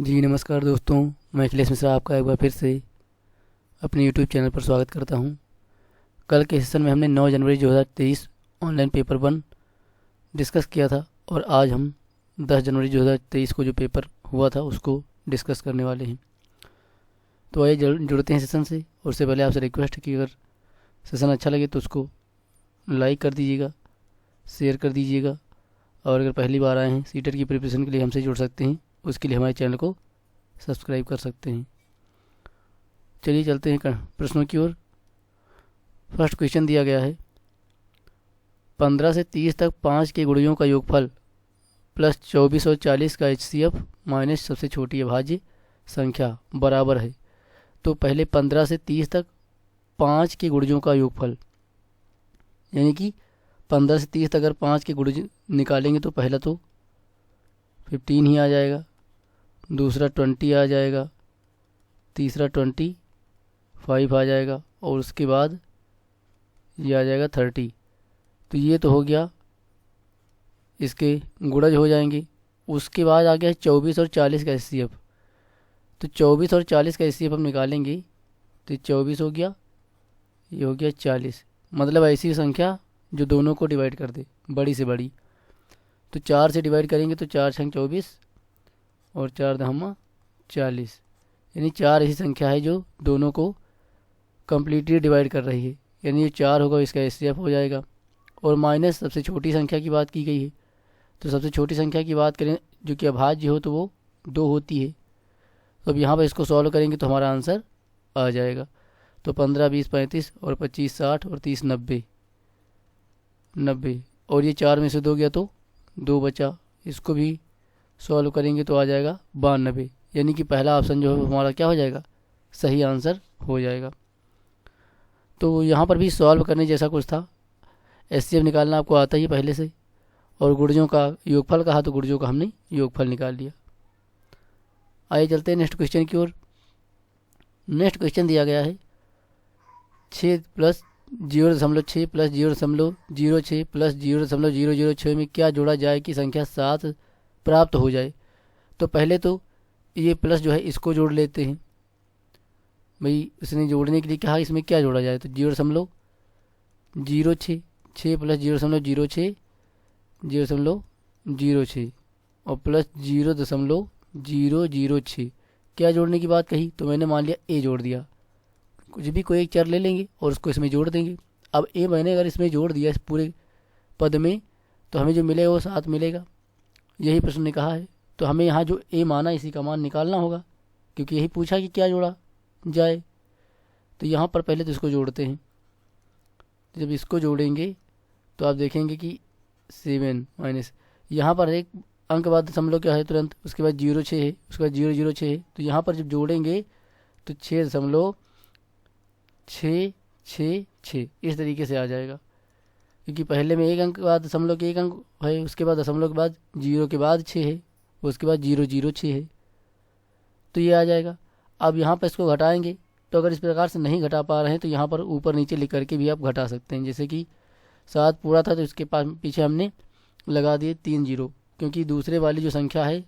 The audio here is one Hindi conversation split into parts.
जी नमस्कार दोस्तों, मैं अखिलेश मिश्रा आपका एक बार फिर से अपने यूट्यूब चैनल पर स्वागत करता हूं। कल के सेशन में हमने 9 जनवरी 2023 ऑनलाइन पेपर 1 डिस्कस किया था और आज हम 10 जनवरी 2023 को जो पेपर हुआ था उसको डिस्कस करने वाले हैं। तो आइए जुड़ते हैं सेशन से। और उससे पहले आपसे रिक्वेस्ट है कि अगर सेशन अच्छा लगे तो उसको लाइक कर दीजिएगा, शेयर कर दीजिएगा। और अगर पहली बार आए हैं सीटेट की प्रिपरेशन के लिए हमसे जुड़ सकते हैं, उसके लिए हमारे चैनल को सब्सक्राइब कर सकते हैं। चलिए चलते हैं प्रश्नों की ओर। फर्स्ट क्वेश्चन दिया गया है 15 से 30 तक 5 के गुणियों का योगफल प्लस 24 और 40 का HCF माइनस सबसे छोटी अभाज्य संख्या बराबर है। तो पहले 15 से 30 तक 5 के गुणियों का योगफल, यानी कि 15 से 30 तक अगर 5 के गुण निकालेंगे तो पहला तो 15 ही आ जाएगा, दूसरा 20 आ जाएगा, तीसरा 25 आ जाएगा और उसके बाद ये आ जाएगा 30। तो ये तो हो गया, इसके गुणज हो जाएंगे। उसके बाद आ गया 24 और 40 का HCF। तो 24 और 40 का HCF हम निकालेंगे तो 24 हो गया, ये हो गया 40। मतलब ऐसी संख्या जो दोनों को डिवाइड कर दे, बड़ी से बड़ी। तो 4 से डिवाइड करेंगे तो 4 छंग 24 और 4 दहमा 40, यानी 4 ऐसी संख्या है जो दोनों को कम्प्लीटली डिवाइड कर रही है, यानी ये 4 होगा, इसका HCF हो जाएगा। और माइनस सबसे छोटी संख्या की बात की गई है, तो सबसे छोटी संख्या की बात करें जो कि अभाज्य हो तो वो 2 होती है। तो अब यहाँ पर इसको सॉल्व करेंगे तो हमारा आंसर आ जाएगा। तो 15, 20, 35 और 25, 60 और 30, 90 और ये 4 में से 2 गया तो 2 बचा। इसको भी सॉल्व करेंगे तो आ जाएगा 92, यानी कि पहला ऑप्शन जो है हमारा क्या हो जाएगा, सही आंसर हो जाएगा। तो यहाँ पर भी सॉल्व करने जैसा कुछ था। HCF निकालना आपको आता ही पहले से, और गुणजों का योगफल कहा तो गुणजों का हमने योगफल निकाल लिया। आइए चलते हैं नेक्स्ट क्वेश्चन की ओर। नेक्स्ट क्वेश्चन दिया गया है 6 प्लस 0.6 प्लस 0.06 प्लस 0.006 में क्या जोड़ा जाए कि संख्या 7 प्राप्त हो जाए। तो पहले तो ये प्लस जो है इसको जोड़ लेते हैं। भाई इसने जोड़ने के लिए कहा इसमें क्या जोड़ा जाए, तो 0.06, 6 प्लस 0.06, 0.06 और प्लस 0.006। क्या जोड़ने की बात कही, तो मैंने मान लिया ए जोड़ दिया। कुछ भी कोई एक चर ले लेंगे और उसको इसमें जोड़ देंगे। अब ए मैंने अगर इसमें जोड़ दिया इस पूरे पद में तो हमें जो मिलेगा वो 7 मिलेगा। यही प्रश्न ने कहा है, तो हमें यहाँ जो ए माना इसी का मान निकालना होगा, क्योंकि यही पूछा कि क्या जोड़ा जाए। तो यहाँ पर पहले तो इसको जोड़ते हैं। तो जब इसको जोड़ेंगे तो आप देखेंगे कि 7 माइनस यहाँ पर एक अंक बाद दशमलव क्या है तुरंत, उसके बाद 0.6 है, उसके बाद 0.06 है। तो यहाँ पर जब जोड़ेंगे तो 6.666 इस तरीके से आ जाएगा, क्योंकि पहले में एक अंक के बाद दशमलव के एक अंक है, उसके बाद दशमलव के बाद 0 के बाद 6 है, उसके बाद 0.06 है। तो ये आ जाएगा। अब यहाँ पर इसको घटाएंगे, तो अगर इस प्रकार से नहीं घटा पा रहे हैं तो यहाँ पर ऊपर नीचे लिख करके भी आप घटा सकते हैं। जैसे कि 7 पूरा था तो इसके पास पीछे हमने लगा दिए 3 0, क्योंकि दूसरे वाली जो संख्या है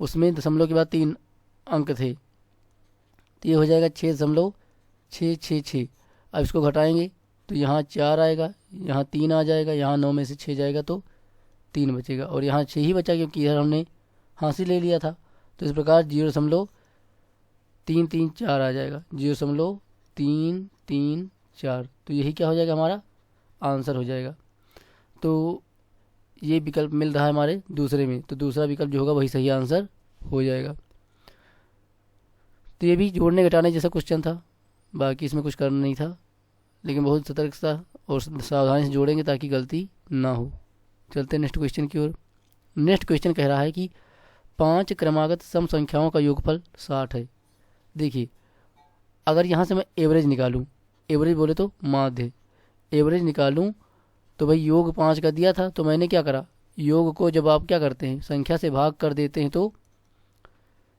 उसमें दशमलव के बाद 3 अंक थे। तो ये हो जाएगा 6.666। अब इसको घटाएंगे तो यहाँ 4 आएगा, यहाँ 3 आ जाएगा, यहाँ 9 में से 6 जाएगा तो 3 बचेगा, और यहाँ 6 ही बचा क्योंकि इधर हमने हासिल ले लिया था। तो इस प्रकार 0.334 आ जाएगा, 0.334। तो यही क्या हो जाएगा, हमारा आंसर हो जाएगा। तो ये विकल्प मिल रहा है हमारे दूसरे में, तो दूसरा विकल्प जो होगा वही सही आंसर हो जाएगा। तो ये भी जोड़ने घटाने जैसा क्वेश्चन था, बाकी इसमें कुछ करना नहीं था, लेकिन बहुत सतर्कता और सावधानी से जोड़ेंगे ताकि गलती ना हो। चलते हैं नेक्स्ट क्वेश्चन की ओर। नेक्स्ट क्वेश्चन कह रहा है कि 5 क्रमागत सम संख्याओं का योगफल 60 है। देखिए, अगर यहाँ से मैं एवरेज निकालूं, एवरेज बोले तो माध्य, एवरेज निकालूं तो भाई योग 5 का दिया था, तो मैंने क्या करा, योग को जब आप क्या करते हैं संख्या से भाग कर देते हैं तो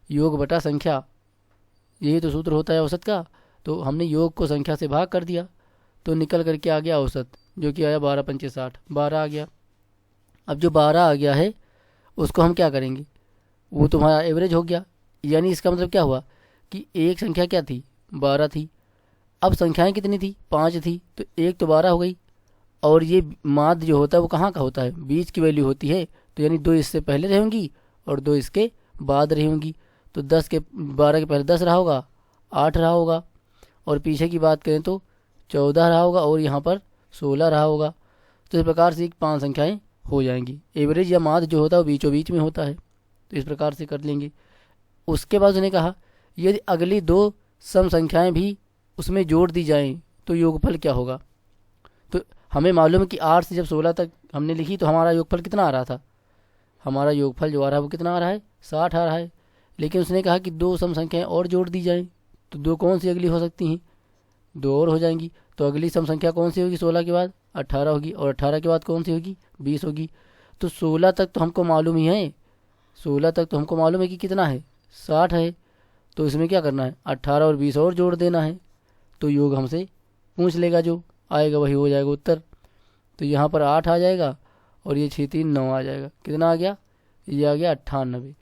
योग बटा संख्या, यही तो सूत्र होता है औसत का। तो हमने योग को संख्या से भाग कर दिया तो निकल करके आ गया औसत, जो कि आया 12 पंचे 60, 12 आ गया। अब जो 12 आ गया है उसको हम क्या करेंगे, वो तुम्हारा एवरेज हो गया। यानी इसका मतलब क्या हुआ कि एक संख्या क्या थी, 12 थी। अब संख्याएं कितनी थी, 5 थी, तो एक तो 12 हो गई। और ये माध्य जो होता है वो कहाँ का होता है, बीच की वैल्यू होती है। तो यानी 2 इससे पहले रहेंगी और 2 इसके बाद रही होंगी। तो 12 के पहले 10 रहा होगा, 8 रहा होगा, और पीछे की बात करें तो 14 रहा होगा, और यहाँ पर 16 रहा होगा। तो इस प्रकार से 5 संख्याएं हो जाएंगी। एवरेज या माध्य जो होता है वो बीचों बीच में होता है। तो इस प्रकार से कर लेंगे। उसके बाद उसने कहा यदि अगली 2 सम संख्याएं भी उसमें जोड़ दी जाएं तो योगफल क्या होगा। तो हमें मालूम है कि 8 से जब 16 तक हमने लिखी तो हमारा योगफल कितना आ रहा था, हमारा योगफल जो आ रहा है वो कितना आ रहा है, 60 आ रहा है। लेकिन उसने कहा कि 2 सम संख्याएं और जोड़ दी जाएं। तो 2 कौन सी अगली हो सकती हैं, 2 और हो जाएंगी। तो अगली सम संख्या कौन सी होगी, 16 के बाद 18 होगी, और 18 के बाद कौन सी होगी, 20 होगी। तो 16 तक तो हमको मालूम ही है, 16 तक तो हमको मालूम है कि कितना है, 60 है। तो इसमें क्या करना है, 18 और 20 और जोड़ देना है। तो योग हमसे पूछ लेगा, जो आएगा वही हो जाएगा उत्तर। तो यहाँ पर 8 आ जाएगा और ये 6 3 9 आ जाएगा। कितना आ गया, ये आ गया 98।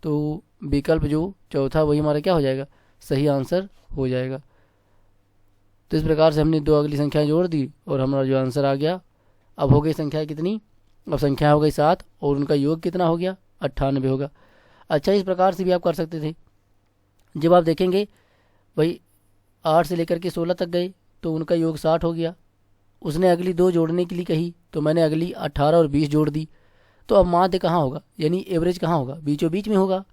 तो विकल्प जो चौथा वही हमारा क्या हो जाएगा, सही आंसर हो जाएगा। तो इस प्रकार से हमने 2 अगली संख्याएं जोड़ दी और हमारा जो आंसर आ गया। अब हो गई संख्या कितनी, अब संख्या हो गई 7 और उनका योग कितना हो गया, 98 होगा। अच्छा, इस प्रकार से भी आप कर सकते थे। जब आप देखेंगे भाई 8 से लेकर के 16 तक गए तो उनका योग 60 हो गया। उसने अगली 2 जोड़ने के लिए कही तो मैंने अगली 18 और 20 जोड़ दी। तो अब माध्य कहाँ होगा, यानी एवरेज कहाँ होगा, बीचों बीच में होगा।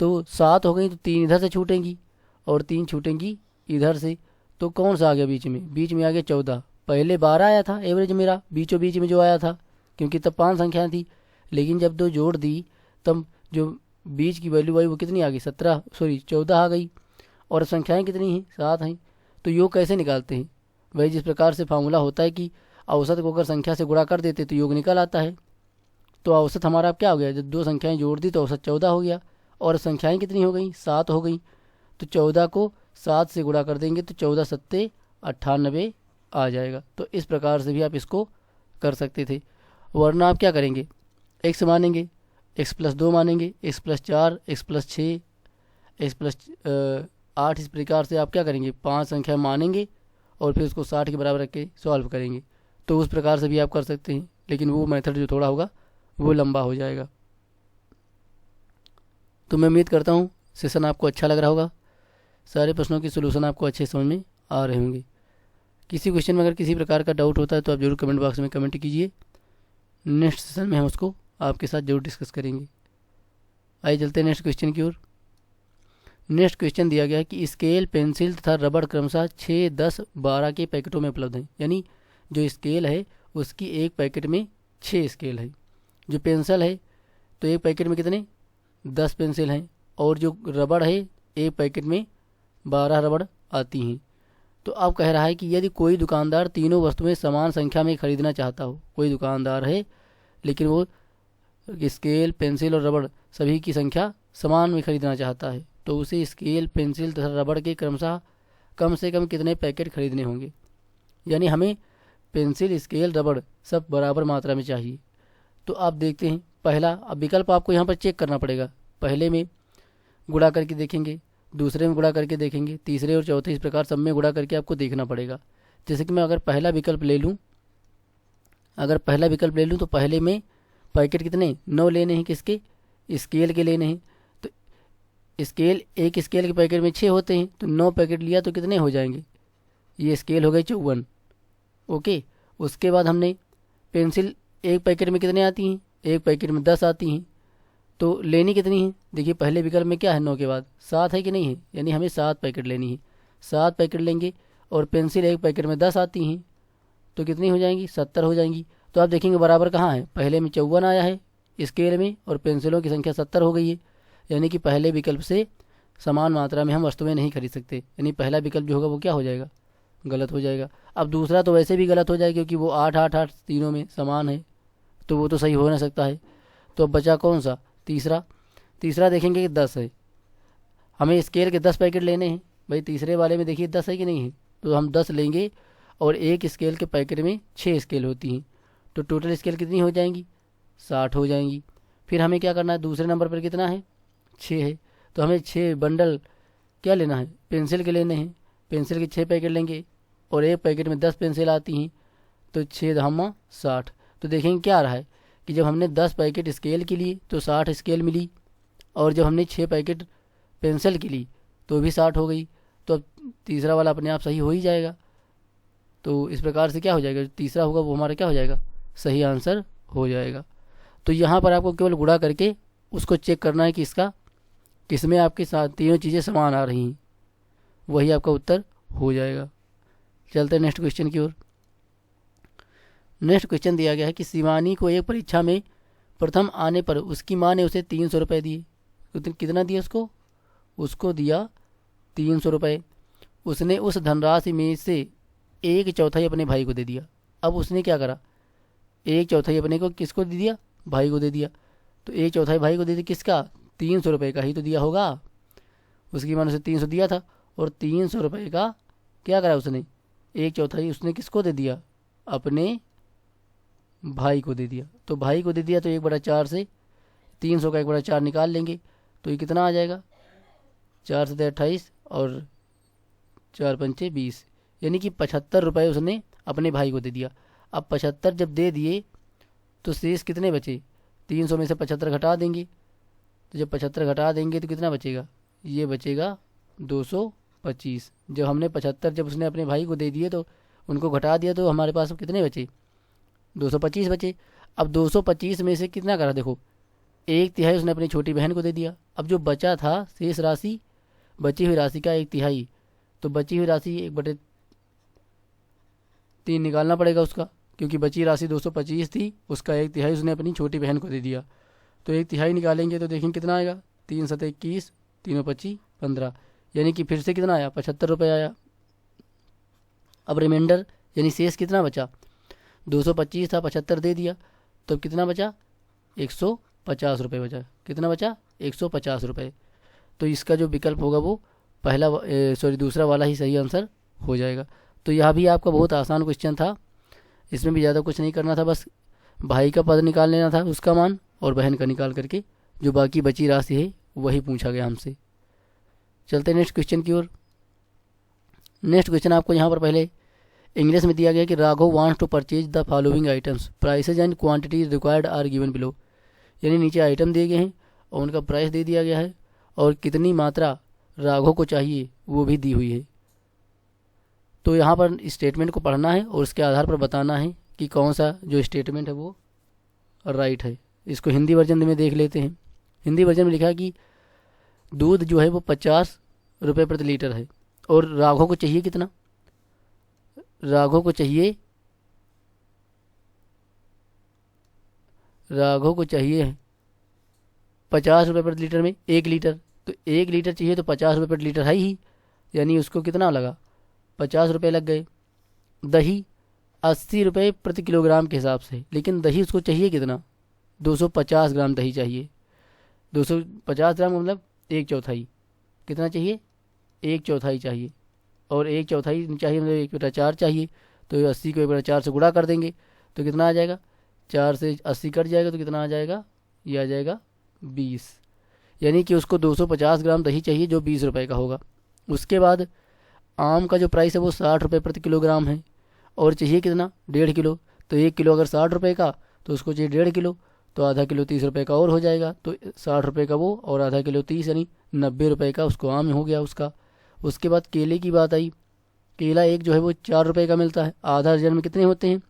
तो 7 हो गई तो 3 इधर से छूटेंगी और 3 छूटेंगी इधर से। तो कौन सा आ गया बीच में आ गया 14। पहले 12 आया था एवरेज मेरा, बीचों बीच में जो आया था, क्योंकि तब 5 संख्याएँ थी। लेकिन जब 2 जोड़ दी तब जो बीच की वैल्यू आई वो कितनी आ गई, 14 आ गई। और संख्याएं कितनी हैं, 7 हैं। तो योग कैसे निकालते हैं, वही जिस प्रकार से फार्मूला होता है कि औसत को अगर संख्या से गुणा कर देते तो योग निकल आता है। तो औसत हमारा अब क्या हो गया, जब 2 संख्याएं जोड़ दी तो औसत 14 हो गया। और संख्याएं कितनी हो गई, 7 हो गई। तो 14 को 7 से गुणा कर देंगे तो 14 सत्ते 98 आ जाएगा। तो इस प्रकार से भी आप इसको कर सकते थे। वरना आप क्या करेंगे, एक्स मानेंगे, x+2 मानेंगे, x+4, x+6, x+8। इस प्रकार से आप क्या करेंगे, 5 संख्या मानेंगे और फिर उसको 60 के बराबर रख के सॉल्व करेंगे। तो उस प्रकार से भी आप कर सकते हैं, लेकिन वो मेथड जो थोड़ा होगा वो लंबा हो जाएगा। तो मैं उम्मीद करता हूँ सेशन आपको अच्छा लग रहा होगा, सारे प्रश्नों की सोल्यूशन आपको अच्छे समझ में आ रहे होंगे। किसी क्वेश्चन में अगर किसी प्रकार का डाउट होता है तो आप जरूर कमेंट बॉक्स में कमेंट कीजिए। नेक्स्ट सेशन में हम उसको आपके साथ जरूर डिस्कस करेंगे। आइए चलते हैं नेक्स्ट क्वेश्चन की ओर। नेक्स्ट क्वेश्चन दिया गया है कि स्केल, पेंसिल तथा रबड़ क्रमशः 6, 10, 12 के पैकेटों में उपलब्ध हैं। यानी जो स्केल है उसकी एक पैकेट में 6 स्केल है। जो पेंसिल है तो एक पैकेट में कितने, 10 पेंसिल हैं। और जो रबड़ है एक पैकेट में 12 रबड़ आती हैं। तो अब कह रहा है कि यदि कोई दुकानदार तीनों वस्तुएं समान संख्या में खरीदना चाहता हो, कोई दुकानदार है लेकिन वो स्केल, पेंसिल और रबड़ सभी की संख्या समान में खरीदना चाहता है, तो उसे स्केल, पेंसिल तथा रबड़ के क्रमशः कम से कम कितने पैकेट खरीदने होंगे। यानी हमें पेंसिल, स्केल, रबड़ सब बराबर मात्रा में चाहिए। तो आप देखते हैं पहला, अब विकल्प आपको यहाँ पर चेक करना पड़ेगा। पहले में गुणा करके देखेंगे, दूसरे में गुणा करके देखेंगे, तीसरे और चौथे, इस प्रकार सब में गुणा करके आपको देखना पड़ेगा। जैसे कि मैं अगर पहला विकल्प ले लूँ तो पहले में पैकेट कितने, 9 लेने हैं, किसके, स्केल के लेने हैं। तो स्केल, एक स्केल के पैकेट में 6 होते हैं, तो 9 पैकेट लिया तो कितने हो जाएंगे, ये स्केल हो गए 54। ओके, उसके बाद हमने पेंसिल, एक पैकेट में कितने आती हैं, एक पैकेट में 10 आती हैं। तो लेनी कितनी है, देखिए पहले विकल्प में क्या है, 9 के बाद 7 है कि नहीं है, यानी हमें 7 पैकेट लेनी है। 7 पैकेट लेंगे और पेंसिल एक पैकेट में 10 आती हैं, तो कितनी हो जाएंगी, 70 हो जाएंगी। तो आप देखेंगे बराबर कहाँ है, पहले में 54 आया है स्केल में और पेंसिलों की संख्या 70 हो गई है। यानी कि पहले विकल्प से समान मात्रा में हम वस्तुएं नहीं खरीद सकते। यानी पहला विकल्प जो होगा वो क्या हो जाएगा, गलत हो जाएगा। अब दूसरा तो वैसे भी गलत हो जाएगा क्योंकि वो 8, 8, 8 तीनों में समान है, तो वो तो सही हो नहीं सकता है। तो अब बचा कौन सा, तीसरा देखेंगे कि 10 है, हमें स्केल के 10 पैकेट लेने हैं। भाई तीसरे वाले में देखिए 10 है कि नहीं है, तो हम 10 लेंगे और एक स्केल के पैकेट में 6 स्केल होती हैं, तो टोटल स्केल कितनी हो जाएंगी, 60 हो जाएंगी। फिर हमें क्या करना है, दूसरे नंबर पर कितना है, 6 है, तो हमें 6 बंडल क्या लेना है, पेंसिल के लेने हैं। पेंसिल के 6 पैकेट लेंगे और एक पैकेट में 10 पेंसिल आती हैं, तो 6 धामा 60। तो देखेंगे क्या आ रहा है कि जब हमने 10 पैकेट स्केल के लिए तो 60 स्केल मिली, और जब हमने 6 पैकेट पेंसिल के लिए तो भी 60 हो गई। तो अब तीसरा वाला अपने आप सही हो ही जाएगा। तो इस प्रकार से क्या हो जाएगा, जो तीसरा होगा वो हमारा क्या हो जाएगा, सही आंसर हो जाएगा। तो यहाँ पर आपको केवल गुणा करके उसको चेक करना है कि इसका किसमें आपके साथ तीनों चीज़ें समान आ रही हैं, वही आपका उत्तर हो जाएगा। चलते हैं नेक्स्ट क्वेश्चन की ओर। नेक्स्ट क्वेश्चन दिया गया है कि शिवानी को एक परीक्षा में प्रथम आने पर उसकी माँ ने उसे 300 रुपये दिए। तो कितना दिया उसको, उसको दिया 300 रुपये। उसने उस धनराशि में से 1/4 अपने भाई को दे दिया। अब उसने क्या करा, 1/4 अपने को किसको दे दिया, भाई को दे दिया। तो 1/4 भाई को दे दिया, किसका, 300 रुपये का ही तो दिया होगा। उसकी माँ ने उसे 300 दिया था और 300 रुपये का क्या करा उसने, 1/4 उसने किसको दे दिया, अपने भाई को दे दिया। तो भाई को दे दिया तो 1/4 से 300 का 1/4 निकाल लेंगे, तो ये कितना आ जाएगा, 4 से 28 और 4 पंचे 20, यानी कि 75 रुपये उसने अपने भाई को दे दिया। अब 75 जब दे दिए तो शेष कितने बचे, 300 में से 75 घटा देंगे। तो जब 75 घटा देंगे तो कितना बचेगा, ये बचेगा 225। जब हमने 75 जब उसने अपने भाई को दे दिए तो उनको घटा दिया, तो हमारे पास कितने बचे, 225 बचे। अब 225 में से कितना करा, देखो 1/3 उसने अपनी छोटी बहन को दे दिया। अब जो बचा था शेष राशि, बची हुई राशि का 1/3, तो बची हुई राशि 1/3 निकालना पड़ेगा उसका, क्योंकि बची राशि 225 थी, उसका 1/3 उसने अपनी छोटी बहन को दे दिया। तो 1/3 निकालेंगे तो देखेंगे कितना आएगा, 3 7 21, 3 25 15, यानी कि फिर से कितना आया, 75 रुपये आया। अब रिमाइंडर यानी शेष कितना बचा, 225 था, 75 दे दिया, तो कितना बचा, 150 रुपये बचा। कितना बचा, 150 रुपये। तो इसका जो विकल्प होगा वो पहला दूसरा वाला ही सही आंसर हो जाएगा। तो यह भी आपका बहुत आसान क्वेश्चन था, इसमें भी ज़्यादा कुछ नहीं करना था, बस भाई का पद निकाल लेना था, उसका मान, और बहन का निकाल करके जो बाकी बची राशि है वही पूछा गया हमसे। चलते नेक्स्ट क्वेश्चन की ओर। नेक्स्ट क्वेश्चन आपको यहाँ पर पहले इंग्लिश में दिया गया कि Raghav wants to purchase the following items, prices and quantities required are given below. यानी नीचे आइटम दिए गए हैं और उनका प्राइस दे दिया गया है और कितनी मात्रा राघव को चाहिए वो भी दी हुई है। तो यहाँ पर स्टेटमेंट को पढ़ना है और उसके आधार पर बताना है कि कौन सा जो स्टेटमेंट है वो राइट है। इसको हिंदी वर्जन में देख लेते हैं। हिंदी वर्जन में लिखा है कि दूध जो है वो 50 रुपये प्रति लीटर है और राघव को चाहिए कितना, राघव को चाहिए 50 रुपये प्रति लीटर में 1 लीटर, तो 1 लीटर चाहिए तो 50 रुपये प्रति लीटर है ही, यानी उसको कितना लगा, 50 रुपये लग गए। दही 80 रुपये प्रति किलोग्राम के हिसाब से, लेकिन दही उसको चाहिए कितना, 250 ग्राम दही चाहिए। 250 ग्राम मतलब 1/4, कितना चाहिए, 1/4 चाहिए, और 1/4 चाहिए मतलब 1/4 चाहिए। तो 80 को 1/4 से गुणा कर देंगे तो कितना आ जाएगा, 4 से 80 कट जाएगा तो कितना आ जाएगा, ये आ जाएगा 20, यानी कि उसको 250 ग्राम दही चाहिए जो 20 रुपये का होगा। उसके बाद आम का जो प्राइस है वो 60 रुपये प्रति किलोग्राम है और चाहिए कितना, 1.5 किलो। तो 1 किलो अगर 60 रुपये का तो उसको चाहिए 1.5 किलो, तो आधा किलो 30 रुपये का और हो जाएगा। तो 60 रुपये का वो और आधा किलो 30, यानी 90 रुपये का उसको आम हो गया उसका। उसके बाद केले की बात आई, केला एक जो है वो 4 रुपये का मिलता है। आधा दर्जन में कितने होते हैं,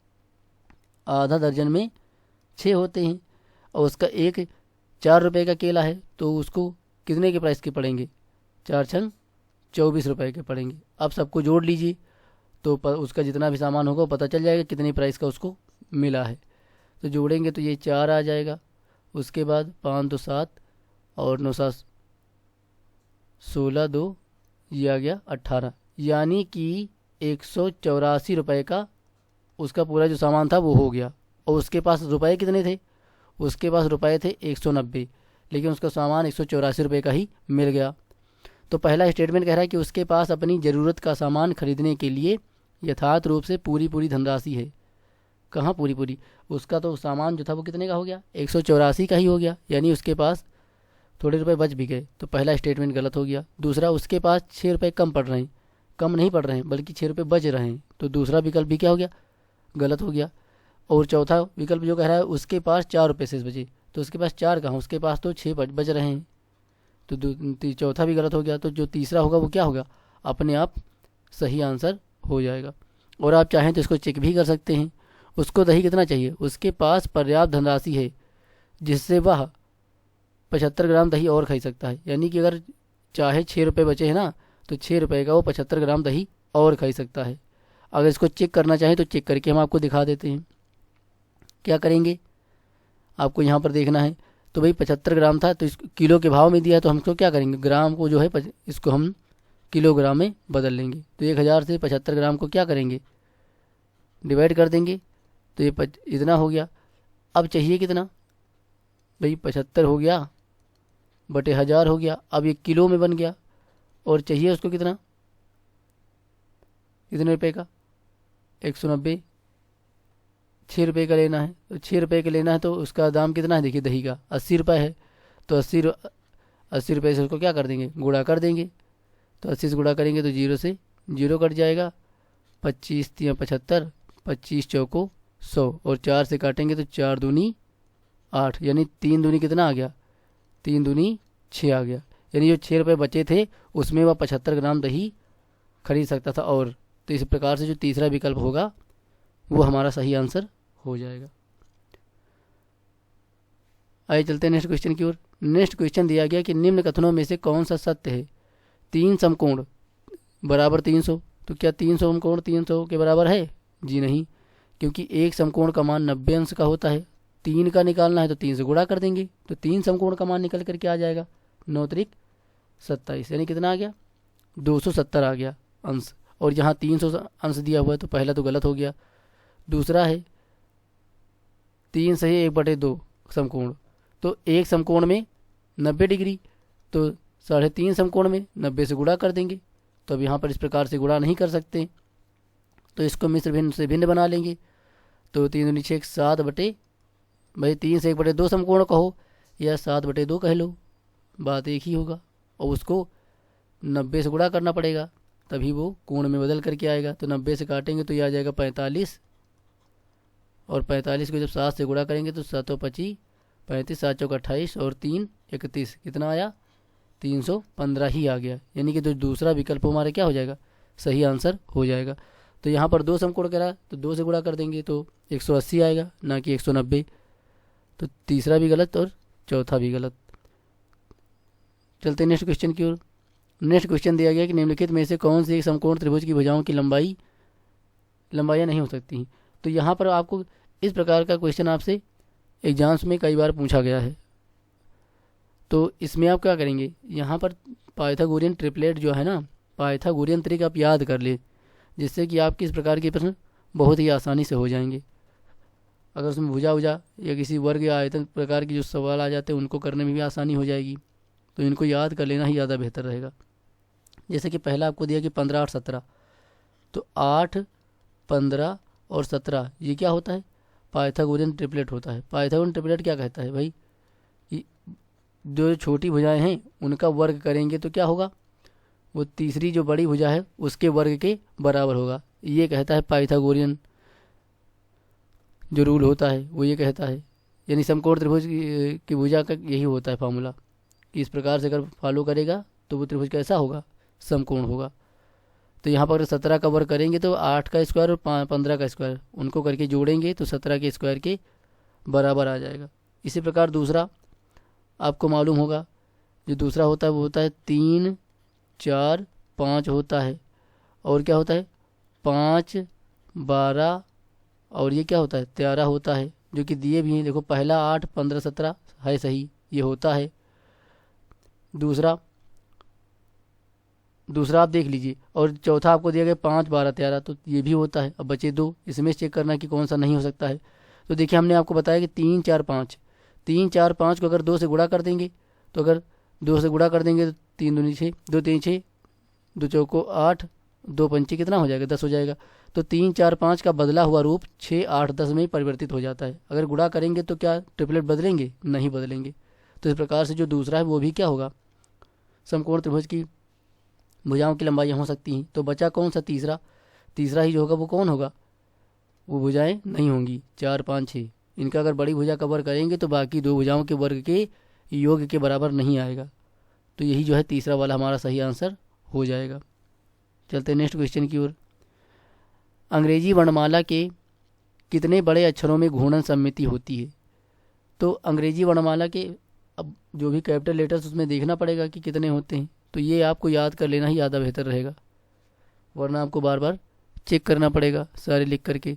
आधा दर्जन में 6 होते हैं, और उसका एक 4 रुपये का केला है तो उसको कितने के प्राइस के पड़ेंगे, 4 छंग 24 रुपये के पड़ेंगे। अब सबको जोड़ लीजिए तो उसका जितना भी सामान होगा पता चल जाएगा कितने प्राइस का उसको मिला है। तो जोड़ेंगे तो ये 4 आ जाएगा, उसके बाद 5 2 7 और 9 7 16 2 ये आ गया 18, यानी कि 184 रुपये का उसका पूरा जो सामान था वो हो गया। और उसके पास रुपए कितने थे, उसके पास रुपए थे 190, लेकिन उसका सामान 184 रुपये का ही मिल गया। तो पहला स्टेटमेंट कह रहा है कि उसके पास अपनी ज़रूरत का सामान खरीदने के लिए यथार्थ रूप से पूरी धनराशि है। कहाँ पूरी, उसका तो सामान जो था वो कितने का हो गया, 184 का ही हो गया, यानी उसके पास थोड़े रुपए बच भी गए, तो पहला स्टेटमेंट गलत हो गया। दूसरा, उसके पास 6 रुपये कम पड़ रहे हैं, कम नहीं पड़ रहे हैं बल्कि 6 रुपये बच रहे हैं, तो दूसरा विकल्प भी क्या हो गया, गलत हो गया। और चौथा विकल्प जो कह रहा है उसके पास 4 रुपये शेष बचे, तो उसके पास 4 कहाँ, उसके पास तो 6 बच रहे हैं, तो चौथा भी गलत हो गया। तो जो तीसरा होगा वो क्या होगा, अपने आप सही आंसर हो जाएगा। और आप चाहें तो इसको चेक भी कर सकते हैं। उसको दही कितना चाहिए, उसके पास पर्याप्त धनराशि है जिससे वह 75 ग्राम दही और खरीद सकता है। यानी कि अगर चाहे 6 रुपये बचे हैं ना, तो 6 रुपये का वो 75 ग्राम दही और खरीद सकता है। अगर इसको चेक करना चाहें तो चेक करके हम आपको दिखा देते हैं। क्या करेंगे, आपको यहाँ पर देखना है। तो भाई 75 ग्राम था, तो इस किलो के भाव में दिया, तो हम इसको क्या करेंगे, ग्राम को जो है इसको हम किलोग्राम में बदल लेंगे। तो 1000 से 75 ग्राम को क्या करेंगे, डिवाइड कर देंगे, तो ये इतना हो गया। अब चाहिए कितना भाई, 75 हो गया बटे 1000 हो गया, अब ये किलो में बन गया। और चाहिए उसको कितना, कितने रुपए का, 190, 6 रुपये का लेना है। तो 6 रुपये का लेना है तो उसका दाम कितना है, देखिए दही का 80 रुपये है, तो 80 रुपये से उसको क्या कर देंगे, गुणा कर देंगे। तो 80 से गुणा करेंगे तो 0 से 0 कट जाएगा, 25 × 75, 25 चौको 100, और 4 से काटेंगे तो 4 दूनी 8, यानी 3 दूनी कितना आ गया, 3 दूनी 6 आ गया। यानी जो 6 रुपये बचे थे उसमें वह 75 ग्राम दही खरीद सकता था। और तो इस प्रकार से जो तीसरा विकल्प होगा वो हमारा सही आंसर हो जाएगा। आइए चलते हैं नेक्स्ट क्वेश्चन की ओर। नेक्स्ट क्वेश्चन दिया गया कि निम्न कथनों में से कौन सा सत्य है, 3 समकोण बराबर 300। तो क्या 3 समकोण 300 के बराबर है, जी नहीं, क्योंकि एक समकोण का मान 90 अंश का होता है। 3 का निकालना है तो 3 से गुणा कर देंगे, तो 3 समकोण का मान निकल करके आ जाएगा 9 त्रिक 27, यानी कितना आ गया, 270 आ गया अंश। और यहाँ 300 अंश दिया हुआ है, तो पहला तो गलत हो गया। दूसरा है 3 सही 1/2 समकोण, तो एक समकोण में 90 डिग्री, तो 3.5 समकोण में 90 से गुणा कर देंगे। तो अब यहाँ पर इस प्रकार से गुणा नहीं कर सकते, तो इसको मिश्र भिन्न से भिन्न बना लेंगे। तो 3 दूनी 6, 7 बटे, भाई 3 से 1/2 समकोण कहो या 7/2 कह लो, बात एक ही होगा। और उसको 90 से गुणा करना पड़ेगा, तभी वो कोण में बदल करके आएगा। तो 90 से काटेंगे तो ये आ जाएगा 45, और 45 को जब 7 से गुणा करेंगे तो 7 25 35, 7 चौक 28 और 3 31, कितना आया, 315 ही आ गया। यानी कि जो दूसरा विकल्प हमारा क्या हो जाएगा, सही आंसर हो जाएगा। तो यहाँ पर 2 समकोण करा तो 2 से गुणा कर देंगे तो 180 आएगा, ना कि 190। तो तीसरा भी गलत और चौथा भी गलत। चलते नेक्स्ट क्वेश्चन की ओर। नेक्स्ट क्वेश्चन दिया गया कि निम्नलिखित में से कौन से एक समकोण त्रिभुज की भुजाओं की लंबाइयाँ नहीं हो सकती। तो यहाँ पर आपको इस प्रकार का क्वेश्चन आपसे एग्जाम्स में कई बार पूछा गया है। तो इसमें आप क्या करेंगे, यहाँ पर पाइथागोरियन ट्रिपलेट जो है ना, पाइथागोरियन त्रिक आप याद कर ले, जिससे कि आपके इस प्रकार के प्रश्न बहुत ही आसानी से हो जाएंगे। अगर उसमें भुजा उजा या किसी वर्ग या आयतन प्रकार के जो सवाल आ जाते हैं उनको करने में भी आसानी हो जाएगी। तो इनको याद कर लेना ही ज़्यादा बेहतर रहेगा। जैसे कि पहला आपको दिया कि 15 और 17, तो 8, 15 और 17 ये क्या होता है, पाइथागोरियन ट्रिपलेट होता है। पाइथागोरियन ट्रिपलेट क्या कहता है भाई, कि जो छोटी भुजाएं हैं उनका वर्ग करेंगे तो क्या होगा, वो तीसरी जो बड़ी भुजा है उसके वर्ग के बराबर होगा। ये कहता है पाइथागोरियन जो रूल होता है वो ये कहता है। यानी समकोण त्रिभुज की भुजा का यही होता है फार्मूला, कि इस प्रकार से अगर फॉलो करेगा तो वो त्रिभुज कैसा होगा, समकोण होगा। तो यहाँ पर 17 का वर्ग करेंगे तो 8 का स्क्वायर और 15 का स्क्वायर उनको करके जोड़ेंगे तो 17 के स्क्वायर के बराबर आ जाएगा। इसी प्रकार दूसरा आपको मालूम होगा, जो दूसरा होता है वो होता है 3, 4, 5 होता है, और क्या होता है 5, 12 और ये क्या होता है 13 होता है, जो कि दिए भी हैं। देखो पहला 8, 15, 17 है सही, ये होता है। दूसरा आप देख लीजिए, और चौथा आपको दिया गया 5, 12, 13, तो ये भी होता है। अब बचे 2, इसमें चेक करना कि कौन सा नहीं हो सकता है। तो देखिए हमने आपको बताया कि 3, 4, 5, 3, 4, 5 को अगर 2 से गुणा कर देंगे, तो अगर 2 से गुणा कर देंगे तो 3 दूनी 6, 2 3 6, 2 चौको 8, 2 पंचे कितना हो जाएगा, 10 हो जाएगा। तो 3, 4, 5 का बदला हुआ रूप 6, 8, 10 में परिवर्तित हो जाता है। अगर गुणा करेंगे तो क्या ट्रिपलेट बदलेंगे, नहीं बदलेंगे। तो इस प्रकार से जो दूसरा है वो भी क्या होगा, समकोण त्रिभुज की भुजाओं की लंबाई हो सकती हैं। तो बचा कौन सा, तीसरा। तीसरा ही जो होगा वो कौन होगा, वो भुजाएं नहीं होंगी 4, 5, 6। इनका अगर बड़ी भुजा कवर करेंगे तो बाकी दो भुजाओं के वर्ग के योग के बराबर नहीं आएगा। तो यही जो है तीसरा वाला हमारा सही आंसर हो जाएगा। चलते हैं नेक्स्ट क्वेश्चन की ओर। अंग्रेजी वर्णमाला के कितने बड़े अक्षरों में घूर्णन सममिति होती है। तो अंग्रेजी वर्णमाला के अब जो भी कैपिटल लेटर्स उसमें देखना पड़ेगा कि कितने होते हैं। तो ये आपको याद कर लेना ही ज़्यादा बेहतर रहेगा, वरना आपको बार बार चेक करना पड़ेगा सारे लिख करके।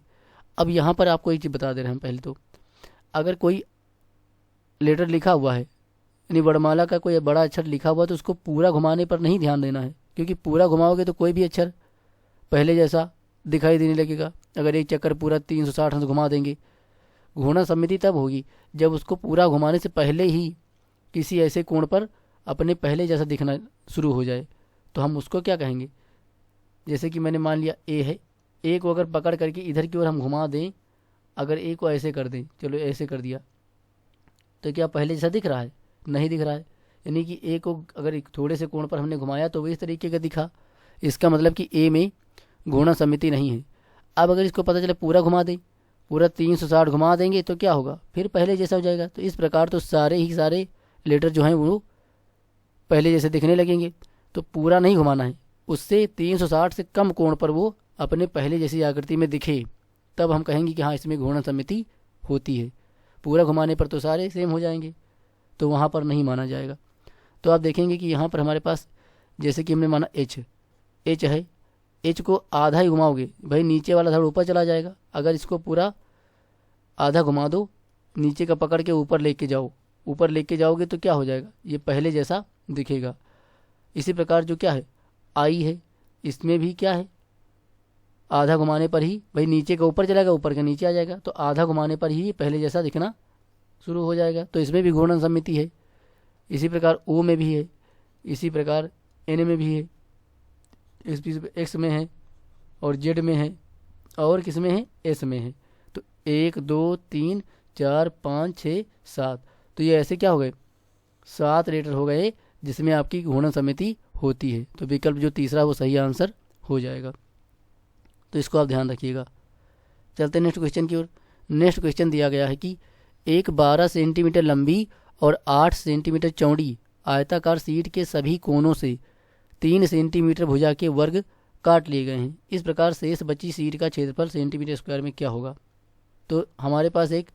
अब यहाँ पर आपको एक चीज़ बता दे रहे हैं पहले तो, अगर कोई लेटर लिखा हुआ है यानी वर्णमाला का कोई बड़ा अक्षर लिखा हुआ है तो उसको पूरा घुमाने पर नहीं ध्यान देना है, क्योंकि पूरा घुमाओगे तो कोई भी अक्षर पहले जैसा दिखाई देने लगेगा। अगर एक चक्कर पूरा 360 अंश घुमा देंगे, घूर्णन सममिति तब होगी जब उसको पूरा घुमाने से पहले ही किसी ऐसे कोण पर अपने पहले जैसा दिखना शुरू हो जाए। तो हम उसको क्या कहेंगे, जैसे कि मैंने मान लिया ए है, ए को अगर पकड़ करके इधर की ओर हम घुमा दें, अगर ए को ऐसे कर दें, चलो ऐसे कर दिया, तो क्या पहले जैसा दिख रहा है, नहीं दिख रहा है। यानी कि ए को अगर एक थोड़े से कोण पर हमने घुमाया तो वो इस तरीके का दिखा, इसका मतलब कि ए में घूर्णन सममिति नहीं है। अब अगर इसको पता चले पूरा घुमा दें, पूरा 360 घुमा देंगे तो क्या होगा, फिर पहले जैसा हो जाएगा। तो इस प्रकार तो सारे ही सारे लेटर जो हैं वो पहले जैसे दिखने लगेंगे। तो पूरा नहीं घुमाना है, उससे 360 से कम कोण पर वो अपने पहले जैसी आकृति में दिखे, तब हम कहेंगे कि हाँ इसमें घूर्णन सममिति होती है। पूरा घुमाने पर तो सारे सेम हो जाएंगे, तो वहाँ पर नहीं माना जाएगा। तो आप देखेंगे कि यहाँ पर हमारे पास जैसे कि हमने माना एच है, एच को आधा ही घुमाओगे भाई नीचे वाला धड़ ऊपर चला जाएगा। अगर इसको पूरा आधा घुमा दो, नीचे का पकड़ के ऊपर लेके जाओ, ऊपर लेके जाओगे तो क्या हो जाएगा, ये पहले जैसा दिखेगा। इसी प्रकार जो क्या है आई है, इसमें भी क्या है, आधा घुमाने पर ही भाई नीचे का ऊपर चलाएगा, ऊपर का नीचे आ जाएगा, तो आधा घुमाने पर ही पहले जैसा दिखना शुरू हो जाएगा। तो इसमें भी घूर्णन सममिति है। इसी प्रकार ओ में भी है, इसी प्रकार एन में भी है, एक्स में है और जेड में है, और किस में है, एस में है। तो 1, 2, 3, 4, 5, 6, 7, तो ये ऐसे क्या हो गए, 7 लेटर हो गए जिसमें आपकी घूर्णन सममिति होती है। तो विकल्प जो तीसरा वो सही आंसर हो जाएगा। तो इसको आप ध्यान रखिएगा। चलते हैं नेक्स्ट क्वेश्चन की ओर। नेक्स्ट क्वेश्चन दिया गया है कि एक 12 सेंटीमीटर लंबी और 8 सेंटीमीटर चौड़ी आयताकार शीट के सभी कोनों से 3 सेंटीमीटर भुजा के वर्ग काट लिए गए हैं। इस प्रकार शेष बची शीट का क्षेत्रफल सेंटीमीटर स्क्वायर में क्या होगा। तो हमारे पास एक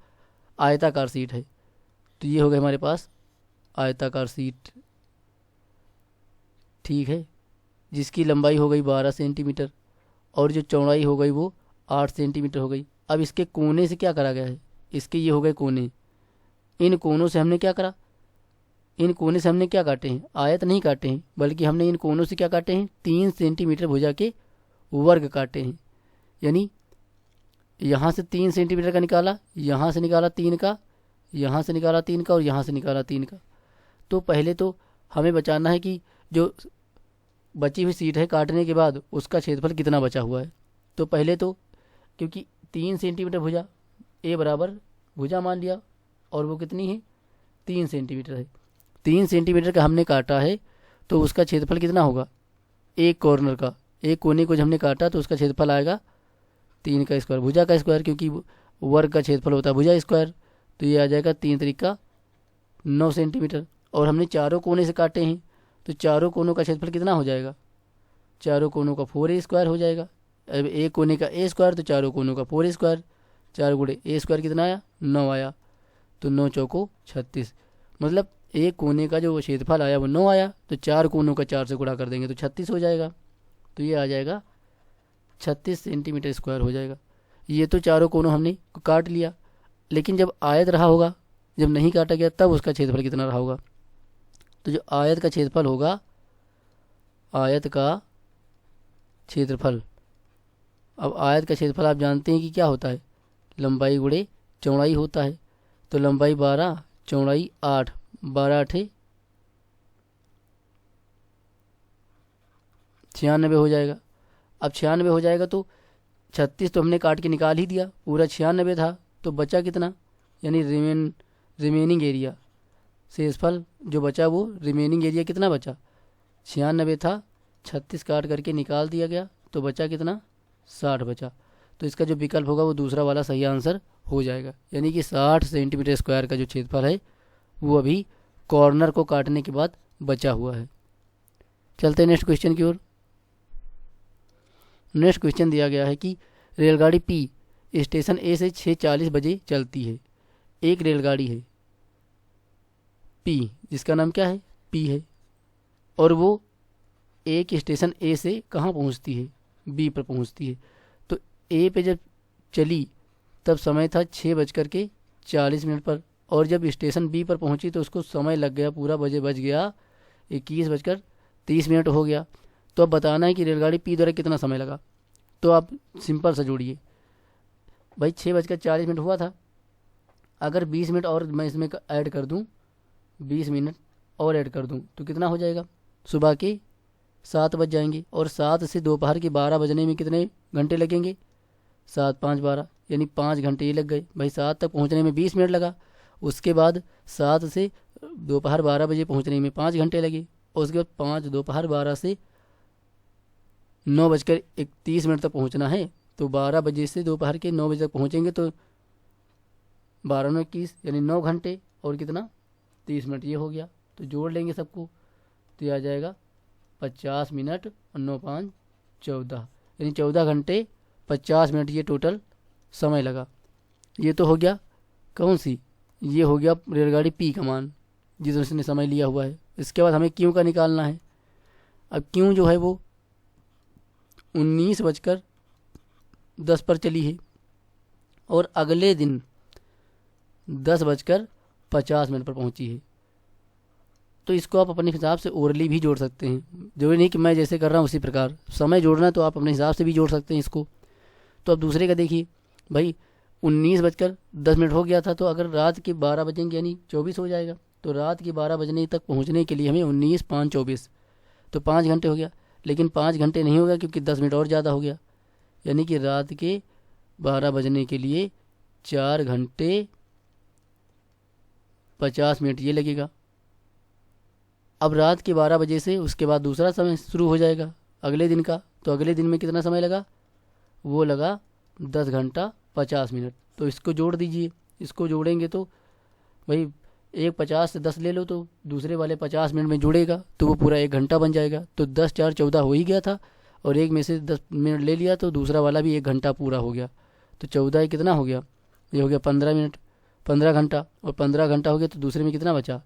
आयताकार शीट है, तो ये हो गया हमारे पास आयताकार शीट, ठीक है, जिसकी लंबाई हो गई 12 सेंटीमीटर और जो चौड़ाई हो गई वो 8 सेंटीमीटर हो गई। अब इसके कोने से क्या करा गया है, इसके ये हो गए कोने, इन कोनों से हमने क्या करा, इन कोने से हमने क्या काटे हैं, आयत नहीं काटे हैं, बल्कि हमने इन कोनों से क्या काटे हैं, 3 सेंटीमीटर भुजा के वर्ग काटे हैं। यानी यहाँ से 3 सेंटीमीटर का निकाला, यहाँ से निकाला 3 का, यहाँ से निकाला 3 का और यहाँ से निकाला 3 का। तो पहले तो हमें बचाना है कि जो बची हुई सीट है काटने के बाद उसका क्षेत्रफल कितना बचा हुआ है। तो पहले तो क्योंकि 3 सेंटीमीटर भुजा, ए बराबर भुजा मान लिया और वो कितनी है, 3 सेंटीमीटर है। 3 सेंटीमीटर का हमने काटा है तो उसका क्षेत्रफल कितना होगा, एक कॉर्नर का, एक कोने को जब हमने काटा तो उसका क्षेत्रफल आएगा 3 का स्क्वायर, भुजा का स्क्वायर, क्योंकि वर्ग का क्षेत्रफल होता है भुजा स्क्वायर। तो ये आ जाएगा 3 त्रिका 9 सेंटीमीटर। और हमने चारों कोने से काटे हैं तो चारों कोनों का क्षेत्रफल कितना हो जाएगा, चारों कोनों का 4a स्क्वायर हो जाएगा। अब एक कोने का a स्क्वायर तो चारों कोनों का 4a स्क्वायर, 4 गुणे a स्क्वायर कितना आया, 9 आया। तो 9 चौको 36, मतलब एक कोने का जो क्षेत्रफल आया वो 9 आया, तो 4 कोनों का 4 से गुणा कर देंगे तो 36 हो जाएगा। तो ये आ जाएगा 36 सेंटीमीटर स्क्वायर हो जाएगा। ये तो चारों कोनों हमने काट लिया, लेकिन जब आयत रहा होगा, जब नहीं काटा गया तब उसका क्षेत्रफल कितना रहा होगा। तो जो आयत का क्षेत्रफल होगा, आयत का क्षेत्रफल, अब आयत का क्षेत्रफल आप जानते हैं कि क्या होता है, लंबाई गुणे चौड़ाई होता है। तो लंबाई 12, चौड़ाई 8, 12 8 96 हो जाएगा। अब 96 हो जाएगा तो 36 तो हमने काट के निकाल ही दिया, पूरा 96 था, तो बचा कितना, यानी रिमेनिंग एरिया शेषफल जो बचा वो रिमेनिंग एरिया कितना बचा, 96 था, 36 काट करके निकाल दिया गया तो बचा कितना, 60 बचा। तो इसका जो विकल्प होगा वो दूसरा वाला सही आंसर हो जाएगा। यानी कि 60 सेंटीमीटर स्क्वायर का जो क्षेत्रफल है वो अभी कॉर्नर को काटने के बाद बचा हुआ है। चलते हैं नेक्स्ट क्वेश्चन की ओर। नेक्स्ट क्वेश्चन दिया गया है कि रेलगाड़ी पी स्टेशन ए से 6:40 बजे चलती है। एक रेलगाड़ी है पी जिसका नाम क्या है, पी है, और वो एक स्टेशन ए से कहाँ पहुँचती है, बी पर पहुँचती है। तो ए पे जब चली तब समय था 6:40 पर, और जब स्टेशन बी पर पहुंची तो उसको समय लग गया पूरा, बज गया 21:30 हो गया। तो अब बताना है कि रेलगाड़ी पी द्वारा कितना समय लगा। तो आप सिंपल सा जोड़िए भाई, 6:40 हुआ था, अगर 20 मिनट और मैं इसमें ऐड कर दूं, 20 मिनट और ऐड कर दूं तो कितना हो जाएगा, सुबह के 7 बज जाएंगे, और 7 से दोपहर के 12 बजने में कितने घंटे लगेंगे, 7 5 12, यानी 5 घंटे ये लग गए भाई। 7 तक पहुंचने में 20 मिनट लगा, उसके बाद 7 से दोपहर 12 बजे पहुंचने में 5 घंटे लगे, और उसके बाद 5 दोपहर 12 से 9:31 तक पहुंचना है। तो 12 बजे से दोपहर के 9 बजे तक पहुंचेंगे तो 12 9 21 यानी 9 घंटे और कितना 30 मिनट, ये हो गया। तो जोड़ लेंगे सबको तो ये आ जाएगा 50 मिनट और 9 5 14, यानी 14 घंटे 50 मिनट ये टोटल समय लगा। ये तो हो गया कौन सी, ये हो गया रेलगाड़ी पी का मान जिसने समय लिया हुआ है। इसके बाद हमें क्यू का निकालना है। अब क्यू जो है वो 19:10 पर चली है और अगले दिन 10:50 पर पहुंची है। तो इसको आप अपने हिसाब से ओरली भी जोड़ सकते हैं, जरूरी नहीं कि मैं जैसे कर रहा हूँ उसी प्रकार समय जोड़ना है, तो आप अपने हिसाब से भी जोड़ सकते हैं इसको। तो अब दूसरे का देखिए भाई, 19:10 हो गया था, तो अगर रात के 12 बजेंगे यानी 24 हो जाएगा। तो रात के 12 बजने तक पहुंचने के लिए हमें 19 5 24, तो 5 घंटे हो गया। लेकिन 5 घंटे नहीं होगा क्योंकि 10 मिनट और ज़्यादा हो गया, यानी कि रात के 12 बजने के लिए 4 घंटे 50 मिनट ये लगेगा। अब रात के 12 बजे से उसके बाद दूसरा समय शुरू हो जाएगा अगले दिन का। तो अगले दिन में कितना समय लगा, वो लगा 10 घंटा 50 मिनट। तो इसको जोड़ दीजिए, इसको जोड़ेंगे तो भाई एक 50 से 10 ले लो तो दूसरे वाले 50 मिनट में जुड़ेगा तो वो पूरा 1 घंटा बन जाएगा। तो 10 4 14 हो ही गया था, और एक में से 10 मिनट ले लिया तो दूसरा वाला भी 1 घंटा पूरा हो गया। तो 14 कितना हो गया, ये हो गया 15 मिनट, 15 घंटा, और 15 घंटा हो गया तो दूसरे में कितना बचा,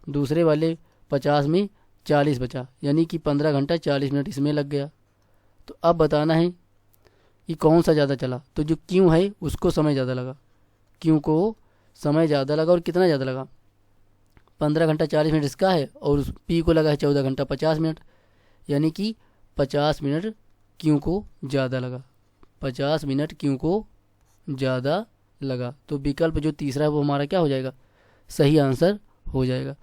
दूसरे वाले 50 में 40 बचा, यानी कि 15 घंटा 40 मिनट इसमें लग गया। तो अब बताना है कि कौन सा ज़्यादा चला। तो जो क्यों है उसको समय ज़्यादा लगा, क्यों को समय ज़्यादा लगा, और कितना ज़्यादा लगा, 15 घंटा 40 मिनट इसका है, और उस पी को लगा है 14 घंटा 50 मिनट, यानी कि 50 मिनट क्यों को ज़्यादा लगा, 50 मिनट क्यों को ज़्यादा लगा। तो विकल्प जो तीसरा है वो हमारा क्या हो जाएगा, सही आंसर हो जाएगा।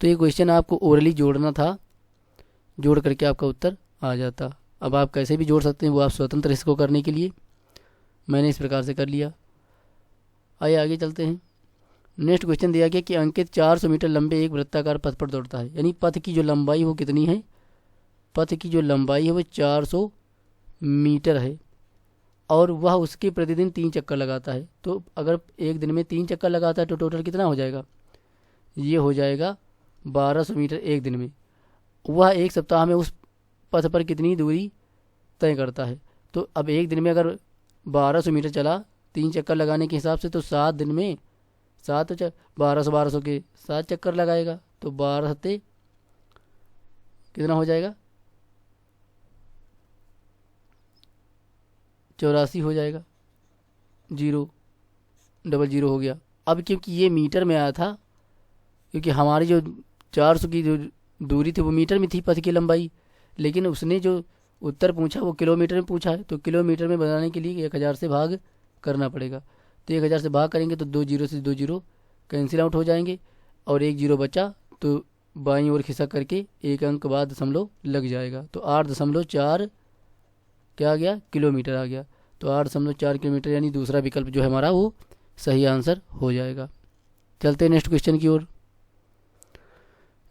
तो ये क्वेश्चन आपको ओरली जोड़ना था, जोड़ करके आपका उत्तर आ जाता। अब आप कैसे भी जोड़ सकते हैं वो आप स्वतंत्र इसको करने के लिए, मैंने इस प्रकार से कर लिया। आइए आगे चलते हैं। नेक्स्ट क्वेश्चन दिया गया कि अंकित 400 मीटर लंबे एक वृत्ताकार पथ पर दौड़ता है, यानी पथ की जो लंबाई वो कितनी है, पथ की जो लंबाई है वो 400 मीटर है, और वह उसके प्रतिदिन 3 चक्कर लगाता है। तो अगर एक दिन में 3 चक्कर लगाता है तो टोटल कितना हो जाएगा, ये हो जाएगा 1200 मीटर एक दिन में। वह एक सप्ताह में उस पथ पर कितनी दूरी तय करता है। तो अब एक दिन में अगर 1200 मीटर चला 3 चक्कर लगाने के हिसाब से, तो 7 दिन में 1200 के 7 चक्कर लगाएगा, तो 12 सत्ते कितना हो जाएगा, 84 हो जाएगा, 000 हो गया। अब क्योंकि ये मीटर में आया था, क्योंकि हमारी जो 400 की जो दूरी थी वो मीटर में थी पथ की लंबाई, लेकिन उसने जो उत्तर पूछा वो किलोमीटर में पूछा है, तो किलोमीटर में बनाने के लिए 1000 से भाग करना पड़ेगा। तो 1000 से भाग करेंगे तो 2 जीरो से 2 जीरो कैंसिल आउट हो जाएंगे, और 1 जीरो बचा तो बाईं ओर खिसक करके एक अंक बाद दशमलव लग जाएगा। तो 8.4 क्या आ गया, किलोमीटर आ गया। तो 8.4 किलोमीटर, यानी दूसरा विकल्प जो है हमारा वो सही आंसर हो जाएगा। चलते हैं नेक्स्ट क्वेश्चन की ओर।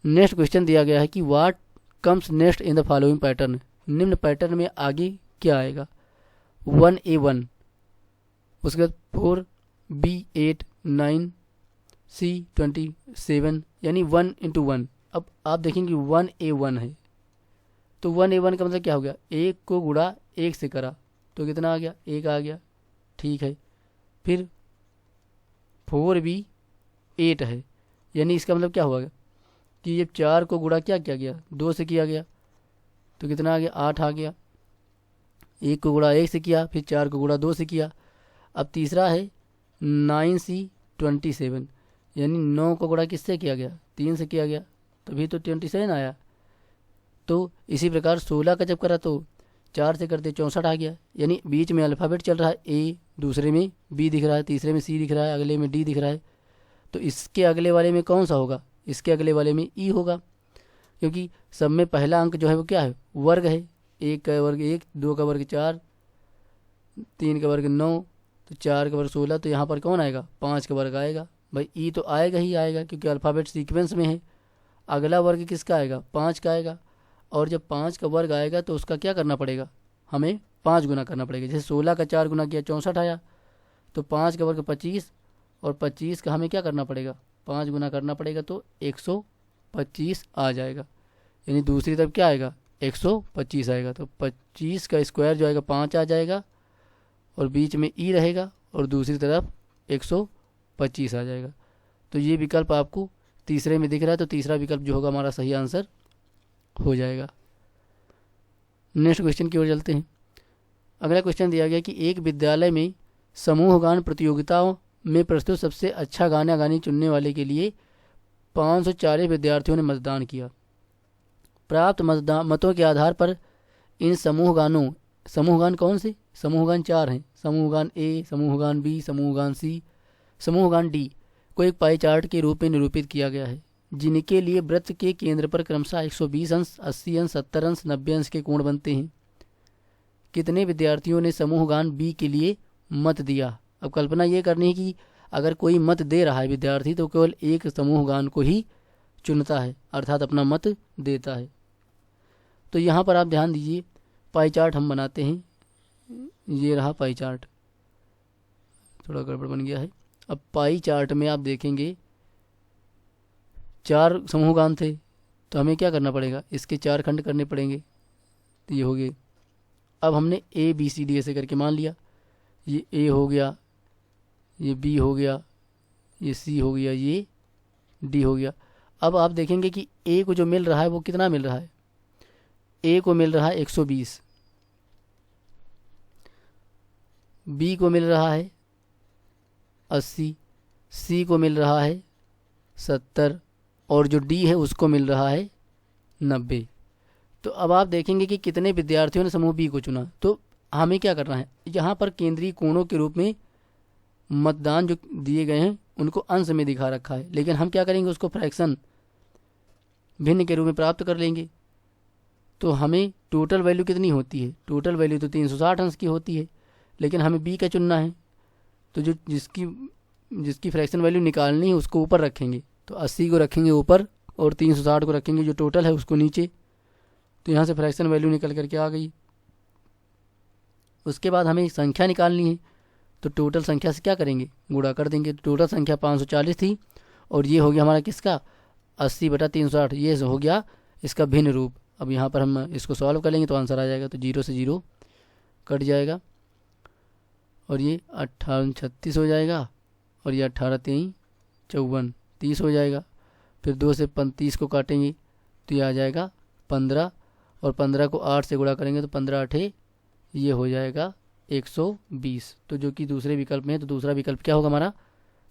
नेक्स्ट क्वेश्चन दिया गया है कि what comes next in the following pattern, निम्न पैटर्न में आगे क्या आएगा। 1A1, उसके बाद 4B8 9 C27, यानी 1 into 1। अब आप देखेंगे 1A1 है, तो 1A1 का मतलब क्या हो गया, एक को गुणा एक से करा तो कितना आ गया, एक आ गया, ठीक है। फिर 4B8 है, यानी इसका मतलब क्या हुआ कि ये 4 को गुणा क्या किया गया, 2 से किया गया तो कितना आ गया, 8 आ गया। एक को गुणा एक से किया, फिर 4 को गुणा 2 से किया। अब तीसरा है 9C27, यानी 9 को गुणा किससे किया गया, 3 से किया गया, तभी तो 27 आया। तो इसी प्रकार 16 का जब करा तो 4 से करते 64 आ गया। यानी बीच में अल्फ़ाबेट चल रहा है ए, दूसरे में बी दिख रहा है, तीसरे में सी दिख रहा है, अगले में डी दिख रहा है। तो इसके अगले वाले में कौन सा होगा, इसके अगले वाले में ई होगा, क्योंकि सब में पहला अंक जो है वो क्या है, वर्ग है। 1 का वर्ग 1, 2 का वर्ग 4, 3 का वर्ग 9, तो 4 का वर्ग 16, तो यहाँ पर कौन आएगा, 5 का वर्ग आएगा। भाई ई तो आएगा ही आएगा, क्योंकि अल्फ़ाबेट सीक्वेंस में है। अगला वर्ग किसका आएगा, 5 का आएगा। और जब 5 का वर्ग आएगा तो उसका क्या करना पड़ेगा, हमें 5 गुना करना पड़ेगा। जैसे 16 का 4 गुना किया 64 आया, तो 5 का वर्ग 25, और 25 का हमें क्या करना पड़ेगा, 5 गुना करना पड़ेगा, तो 125 आ जाएगा। यानी दूसरी तरफ क्या आएगा, 125 आएगा। तो 25 का स्क्वायर जो आएगा 5 आ जाएगा, और बीच में ई रहेगा, और दूसरी तरफ 125 आ जाएगा। तो ये विकल्प आपको तीसरे में दिख रहा है, तो तीसरा विकल्प जो होगा हमारा सही आंसर हो जाएगा। नेक्स्ट क्वेश्चन की ओर चलते हैं। अगला क्वेश्चन दिया गया कि एक विद्यालय में समूह गान प्रतियोगिताओं में प्रस्तुत सबसे अच्छा गाना गानी चुनने वाले के लिए 540 विद्यार्थियों ने मतदान किया। प्राप्त मतों के आधार पर इन समूह गान कौन से, समूह गान 4 हैं, समूह गान ए, समूह गान बी, समूह गान सी, समूह गान डी को एक पाई चार्ट के रूप में निरूपित किया गया है, जिनके लिए वृत्त के केंद्र पर क्रमशः 120 अंश, 80 अंश, 70 अंश, 90 अंश के कोण बनते हैं। कितने विद्यार्थियों ने समूह गान बी के लिए मत दिया। अब कल्पना ये करनी है कि अगर कोई मत दे रहा है विद्यार्थी तो केवल एक समूह गान को ही चुनता है, अर्थात अपना मत देता है। तो यहाँ पर आप ध्यान दीजिए, पाई चार्ट हम बनाते हैं। ये रहा पाई चार्ट, थोड़ा गड़बड़ बन गया है। अब पाई चार्ट में आप देखेंगे 4 समूह गान थे, तो हमें क्या करना पड़ेगा, इसके 4 खंड करने पड़ेंगे, तो ये हो गए। अब हमने ए बी सी डी ऐसे करके मान लिया, ये ए हो गया, ये बी हो गया, ये सी हो गया, ये डी हो गया। अब आप देखेंगे कि ए को जो मिल रहा है वो कितना मिल रहा है, ए को मिल रहा है 120, बी को मिल रहा है 80, सी को मिल रहा है 70, और जो डी है उसको मिल रहा है 90। तो अब आप देखेंगे कि कितने विद्यार्थियों ने समूह बी को चुना। तो हमें क्या करना है, यहाँ पर केंद्रीय कोणों के रूप में मतदान जो दिए गए हैं उनको अंश में दिखा रखा है, लेकिन हम क्या करेंगे, उसको फ्रैक्शन भिन्न के रूप में प्राप्त कर लेंगे। तो हमें टोटल वैल्यू कितनी होती है, टोटल वैल्यू तो 360 अंश की होती है, लेकिन हमें बी का चुनना है। तो जो जिसकी फ्रैक्शन वैल्यू निकालनी है उसको ऊपर रखेंगे, तो 80 को रखेंगे ऊपर और 360 को रखेंगे जो टोटल है उसको नीचे। तो यहाँ से फ्रैक्शन वैल्यू निकल करके आ गई। उसके बाद हमें संख्या निकालनी है, तो टोटल संख्या से क्या करेंगे, गुणा कर देंगे। तो टोटल संख्या 540 थी, और ये हो गया हमारा किसका, 80/360, ये हो गया इसका भिन्न रूप। अब यहाँ पर हम इसको सॉल्व कर लेंगे तो आंसर आ जाएगा। तो 0 से 0 कट जाएगा, और ये 18 36 हो जाएगा, और ये 18 3 54 30 हो जाएगा। फिर 2 से 35 को काटेंगे तो ये आ जाएगा 15, और 15 को 8 से गुणा करेंगे तो 15 8 ये हो जाएगा 120। तो जो कि दूसरे विकल्प में है, तो दूसरा विकल्प क्या होगा, हमारा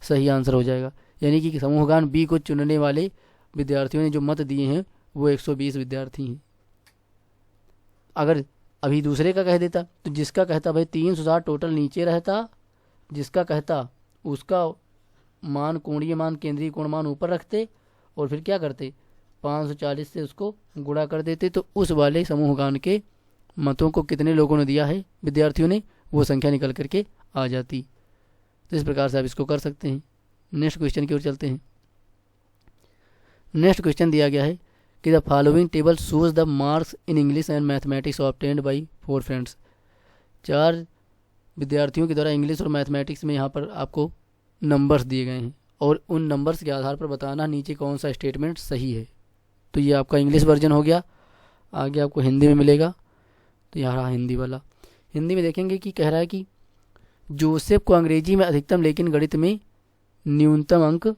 सही आंसर हो जाएगा। यानी कि समूह गान बी को चुनने वाले विद्यार्थियों ने जो मत दिए हैं वो 120 विद्यार्थी हैं। अगर अभी दूसरे का कह देता तो जिसका कहता भाई 360 टोटल नीचे रहता, जिसका कहता उसका मान, कोणीय मान, केंद्रीय कोण मान ऊपर रखते, और फिर क्या करते, 540 से उसको गुणा कर देते, तो उस वाले समूह गान के मतों को कितने लोगों ने दिया है विद्यार्थियों ने, वो संख्या निकल करके आ जाती। तो इस प्रकार से आप इसको कर सकते हैं। नेक्स्ट क्वेश्चन की ओर चलते हैं। नेक्स्ट क्वेश्चन दिया गया है कि the following table shows the marks in English and mathematics obtained by 4 friends. 4 विद्यार्थियों के द्वारा इंग्लिश और मैथमेटिक्स में यहाँ पर आपको नंबर्स दिए गए हैं और उन नंबर्स के आधार पर बताना नीचे कौन सा स्टेटमेंट सही है। तो ये आपका इंग्लिश वर्जन हो गया। आगे आपको हिंदी में मिलेगा, तो यहाँ रहा हिंदी वाला। हिंदी में देखेंगे कि कह रहा है कि जोसेफ को अंग्रेजी में अधिकतम लेकिन गणित में न्यूनतम अंक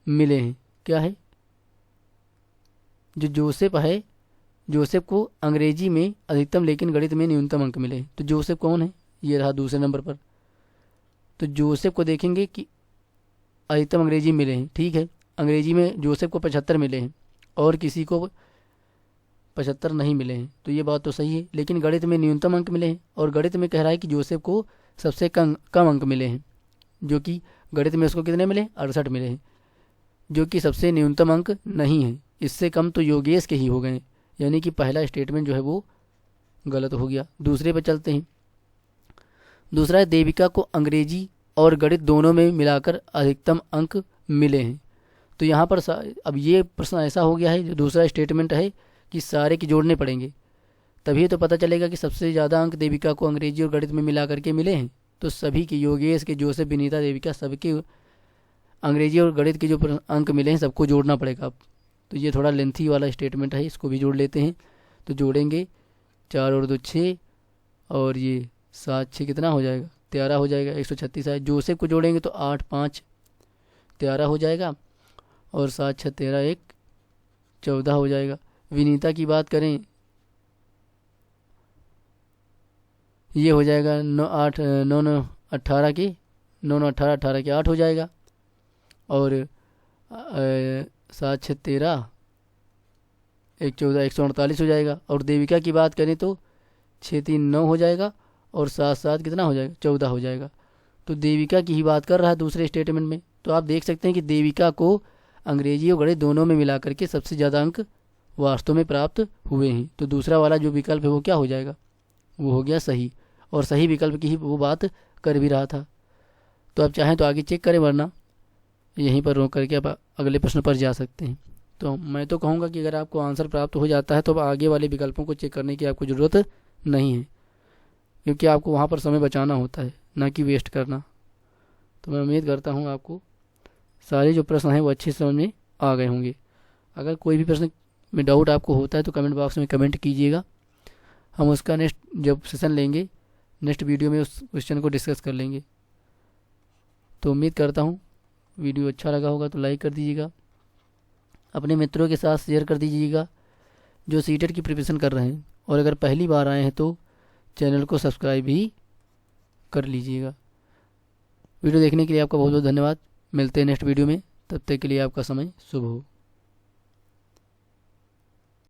मिले हैं। क्या है? जो जोसेफ है, जोसेफ को अंग्रेजी में अधिकतम लेकिन गणित में न्यूनतम अंक मिले हैं। तो जोसेफ कौन है? ये रहा दूसरे नंबर पर। तो जोसेफ को देखेंगे कि अधिकतम अंग्रेजी मिले हैं, ठीक है। अंग्रेजी में जोसेफ को 75 मिले हैं और किसी को 75 नहीं मिले हैं, तो ये बात तो सही है। लेकिन गणित में न्यूनतम अंक मिले हैं और गणित में कह रहा है कि जोसेफ को सबसे कम अंक मिले हैं, जो कि गणित में उसको कितने मिले? 68 मिले हैं, जो कि सबसे न्यूनतम अंक नहीं है। इससे कम तो योगेश के ही हो गए, यानी कि पहला स्टेटमेंट जो है वो गलत हो गया। दूसरे पर चलते हैं। दूसरा है देविका को अंग्रेजी और गणित दोनों में मिलाकर अधिकतम अंक मिले हैं। तो यहाँ पर अब ये प्रश्न ऐसा हो गया है, जो दूसरा स्टेटमेंट है कि सारे के जोड़ने पड़ेंगे, तभी तो पता चलेगा कि सबसे ज़्यादा अंक देविका को अंग्रेजी और गणित में मिला करके मिले हैं। तो सभी के, योगेश के, जोसेफ, विनीता, देविका, सबके अंग्रेजी और गणित के जो अंक मिले हैं सबको जोड़ना पड़ेगा। तो ये थोड़ा लेंथी वाला स्टेटमेंट है, इसको भी जोड़ लेते हैं। तो जोड़ेंगे 4 और 2 6 और ये 7 6 कितना हो जाएगा? 13 हो जाएगा। 136 है। जोसेफ को जोड़ेंगे तो 8 5 13 हो जाएगा और 7 6 13 1 14 हो जाएगा। विनीता की बात करें, ये हो जाएगा 9 8 9 9 18 के 9 9 18 18 के 8 हो जाएगा और 7 6 13 1 14 148 हो जाएगा। और देविका की बात करें तो 6 3 9 हो जाएगा और 7 7 कितना हो जाएगा? 14 हो जाएगा। तो देविका की ही बात कर रहा है दूसरे स्टेटमेंट में। तो आप देख सकते हैं कि देविका को अंग्रेजी और गणित दोनों में मिला करके सबसे ज़्यादा अंक वास्तव में प्राप्त हुए हैं। तो दूसरा वाला जो विकल्प है वो क्या हो जाएगा? वो हो गया सही, और सही विकल्प की ही वो बात कर भी रहा था। तो आप चाहें तो आगे चेक करें, वरना यहीं पर रोक करके आप अगले प्रश्न पर जा सकते हैं। तो मैं तो कहूँगा कि अगर आपको आंसर प्राप्त हो जाता है तो अब आगे वाले विकल्पों को चेक करने की आपको ज़रूरत नहीं है, क्योंकि आपको वहाँ पर समय बचाना होता है, ना कि वेस्ट करना। तो मैं उम्मीद करता हूँ आपको सारे जो प्रश्न हैं वो अच्छे समझ में आ गए होंगे। अगर कोई भी प्रश्न में डाउट आपको होता है तो कमेंट बॉक्स में कमेंट कीजिएगा। हम उसका नेक्स्ट जब सेशन लेंगे, नेक्स्ट वीडियो में उस क्वेश्चन को डिस्कस कर लेंगे। तो उम्मीद करता हूँ वीडियो अच्छा लगा होगा तो लाइक कर दीजिएगा, अपने मित्रों के साथ शेयर कर दीजिएगा जो सीटेट की प्रिपरेशन कर रहे हैं, और अगर पहली बार आए हैं तो चैनल को सब्सक्राइब भी कर लीजिएगा। वीडियो देखने के लिए आपका बहुत बहुत धन्यवाद। मिलते हैं नेक्स्ट वीडियो में, तब तक के लिए आपका समय शुभ हो।